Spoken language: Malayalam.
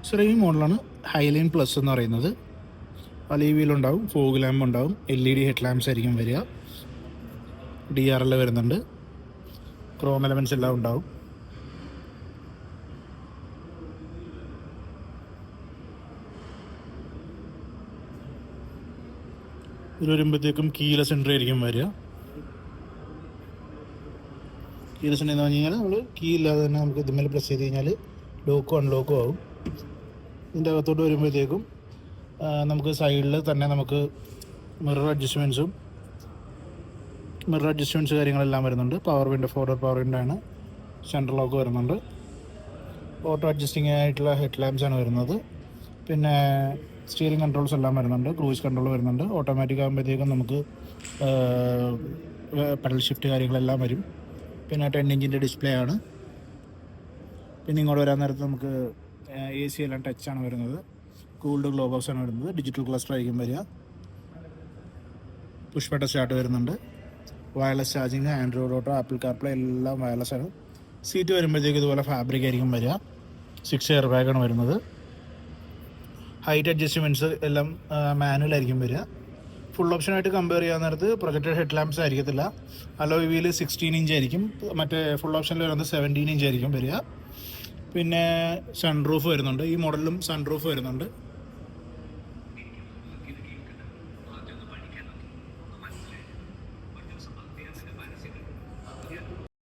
സോ ഈ മോഡലാണ് ഹൈലൈൻ പ്ലസ് എന്ന് പറയുന്നത്. അലീ വീലുണ്ടാവും, ഫോഗ് ലാമ്പ് ഉണ്ടാവും, LED ഹെഡ് ലാമ്പ്സ് ആയിരിക്കും വരിക. DRL വരുന്നുണ്ട്, ക്രോം എലമെൻറ്റ്സ് എല്ലാം ഉണ്ടാവും. ഇത് വരുമ്പോഴത്തേക്കും കീലെസ് എൻട്രി ആയിരിക്കും വരിക. കീലെസ് എൻട്രി എന്ന് പറഞ്ഞു കഴിഞ്ഞാൽ നമ്മൾ കീ ഇല്ലാതെ തന്നെ നമുക്ക് ഇതുമേൽ പ്രസ് ചെയ്ത് കഴിഞ്ഞാൽ ലോക്കും അൺലോക്കും ആവും. ഇതിൻ്റെ അകത്തോട്ട് വരുമ്പോഴത്തേക്കും നമുക്ക് സൈഡിൽ തന്നെ നമുക്ക് മിറർ അഡ്ജസ്റ്റ്മെൻറ്റ്സ് കാര്യങ്ങളെല്ലാം വരുന്നുണ്ട്. Power window, forward power window ആണ്. സെൻട്രൽ ലോക്ക് വരുന്നുണ്ട്. ഓട്ടോ അഡ്ജസ്റ്റിംഗ് ആയിട്ടുള്ള ഹെഡ് ലാമ്പ്സ് ആണ് വരുന്നത്. പിന്നെ സ്റ്റിയറിംഗ് കൺട്രോൾസ് എല്ലാം വരുന്നുണ്ട്. ക്രൂയിസ് കൺട്രോൾ വരുന്നുണ്ട്. ഓട്ടോമാറ്റിക് ആകുമ്പോഴത്തേക്കും നമുക്ക് പെഡൽ ഷിഫ്റ്റ് കാര്യങ്ങളെല്ലാം വരും. പിന്നെ 10 ഇഞ്ചിൻ്റെ ഡിസ്പ്ലേ ആണ്. പിന്നെ ഇങ്ങോട്ട് വരാൻ നേരത്ത് നമുക്ക് AC എല്ലാം ടച്ചാണ് വരുന്നത്. കൂൾഡ് ഗ്ലോ ബോക്സ് ആണ് വരുന്നത്. ഡിജിറ്റൽ ക്ലസ്റ്റർ ആയിരിക്കും വരിക. പുഷ് ബട്ടൺ സ്റ്റാർട്ട് വരുന്നുണ്ട്. Wireless charging, Android auto, apple CarPlay എല്ലാം വയർലെസ് ആണ്. സീറ്റ് വരുമ്പോഴത്തേക്ക് ഇതുപോലെ ഫാബ്രിക് ആയിരിക്കും വരിക. 6 എയർ ബാഗാണ് വരുന്നത്. ഹൈറ്റ് അഡ്ജസ്റ്റ്മെൻറ്റ്സ് എല്ലാം മാനുവൽ ആയിരിക്കും വരിക. ഫുൾ ഓപ്ഷനായിട്ട് കമ്പയർ ചെയ്യാൻ നേരത്ത് പ്രൊജക്റ്റഡ് ഹെഡ് ലാമ്പ്സ് ആയിരിക്കത്തില്ല. അലോയ് വീല് 16 ഇഞ്ച് ആയിരിക്കും. മറ്റേ ഫുൾ ഓപ്ഷനിൽ വരുന്നത് 17 ഇഞ്ച് ആയിരിക്കും വരിക. പിന്നെ സൺറൂഫ് വരുന്നുണ്ട്. ഈ മോഡലിലും സൺറൂഫ് വരുന്നുണ്ട്.